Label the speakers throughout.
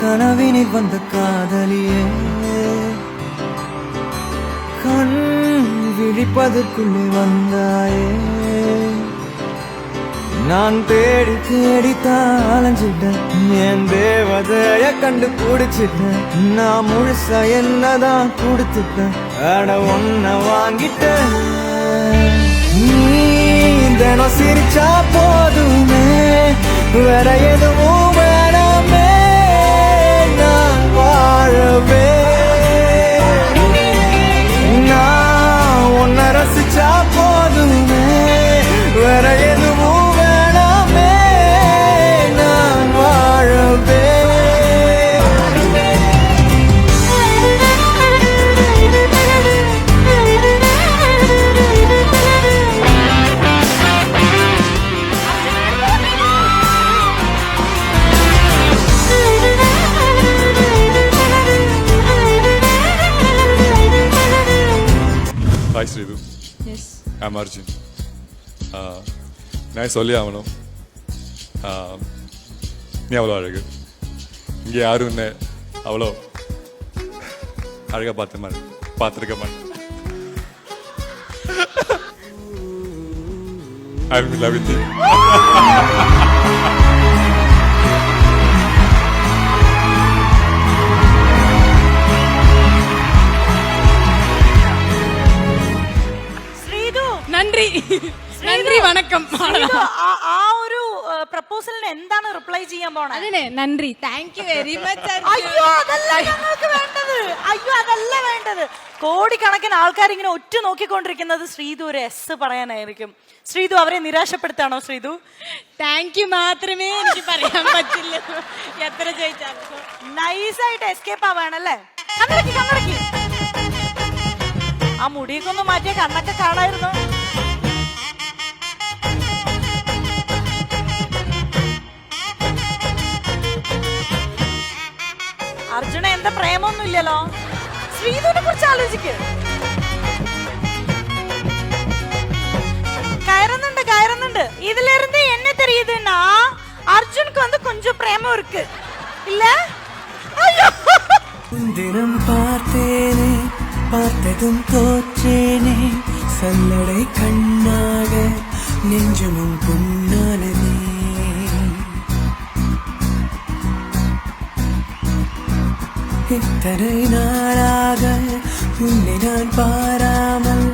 Speaker 1: கனவினில் வந்த காதலியே கண் விழிப்பதற்குள்ளே வந்தாயே நான் தேடி தேடித்தான் அலைஞ்சிட்டேன் என் தேவதைய கண்டு பிடிச்சிட்டேன் நான் முழுசா என்னதான் கொடுத்துட்டேன் அட ஒன்ன வாங்கிட்டேன் நீ தினம் சிரிச்சா போதுமே வேற எதுவும் வேணாமே நான் வாழவே நான் உன்னை ரசிச்சா போதுமே வேற எதுவும் வேணாமே நான் வாழவே
Speaker 2: Hi Sridhu.
Speaker 3: Yes.
Speaker 2: I'm Arjun. நான் சொல்லி ஆகணும் நீ அவ்வளோ அழகு இங்கே யாரும் என்ன அவ்வளோ அழகாக பார்த்துருக்க மாட்டேன் I'm in love with you.
Speaker 3: നന്ദി നന്ദി വണക്കം
Speaker 4: ആ ഒരു പ്രപ്പോസലിന് എന്താണ് റിപ്ലൈ ചെയ്യാൻ പോണത്?
Speaker 3: അതിനെ നന്ദി താങ്ക് യു വെരി മച്ച്.
Speaker 4: അയ്യോ അതല്ല ഞങ്ങൾക്ക് വേണ്ടത്, അയ്യോ അതല്ല വേണ്ടത്. കോടിക്കണക്കിന് ആൾക്കാർ ഇങ്ങനെ ഒറ്റ നോക്കിക്കൊണ്ടിരിക്കുന്നത് ശ്രീതു ഒരു എസ് പറയാനായിരിക്കും. ശ്രീതു അവരെ നിരാശപ്പെടുത്താണോ? ശ്രീതു
Speaker 3: താങ്ക് യു മാത്രമേ എനിക്ക് പറയാൻ പറ്റില്ല. എത്ര ചോദിച്ചാലും
Speaker 4: നൈസായിട്ട് എസ്കേപ്പ് ആവാണല്ലേ? കണ്ണടക്കി കണ്ണടക്കി ആ മുടിയൊക്കെ ഒന്ന് മാറ്റിയ കണ്ണൊക്കെ കാണായിരുന്നു. അർജുന എന്താ പ്രേമൊന്നും ഇല്ലല്ലോ. ശ്രീധുവിനെ കുറിച്ച് ആലോചിക്ക്. கயறந்துண்டு இதுல இருந்து என்ன தெரியுதுன்னா அர்ஜுனுக்கு வந்து கொஞ்சம் பிரேமம் இருக்கு இல்ல?
Speaker 1: தினம் பார்த்தேனே பார்த்ததும் தோற்றேனே சல்லடை கண்ணாக நெஞ்சமும் புண்ணானதே இத்தனை நாளாக உன்னை நான் பாராமல்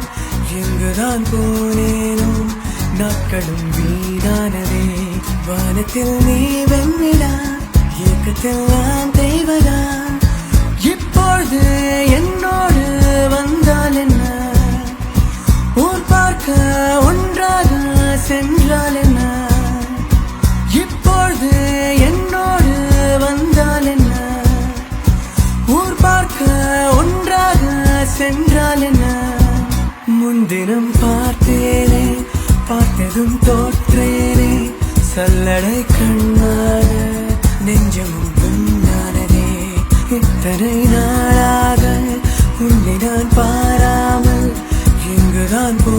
Speaker 1: எங்குதான் போனேனோ நாட்களும் வீணானதே வானத்தில் நீ வெண்ணிலா ஏக்கத்தில் நான் தெய்வதா இப்பொழுது என்னோடு வந்தால் என்ன ஊர் பார்க்க ஒன்றாக சென்றால் என்ன இப்பொழுது என்னோடு வந்தால் என்ன ஊர் பார்க்க ஒன்றாக சென்றால் என்ன முன்தினம் பார்த்தேனே பார்த்ததும் தோற்றேனே சல்லடை கண்ணாக நெஞ்சமும் புண்ணானதே இத்தனை நாளாக உன்னை நான் பாராமல் எங்குதான் போ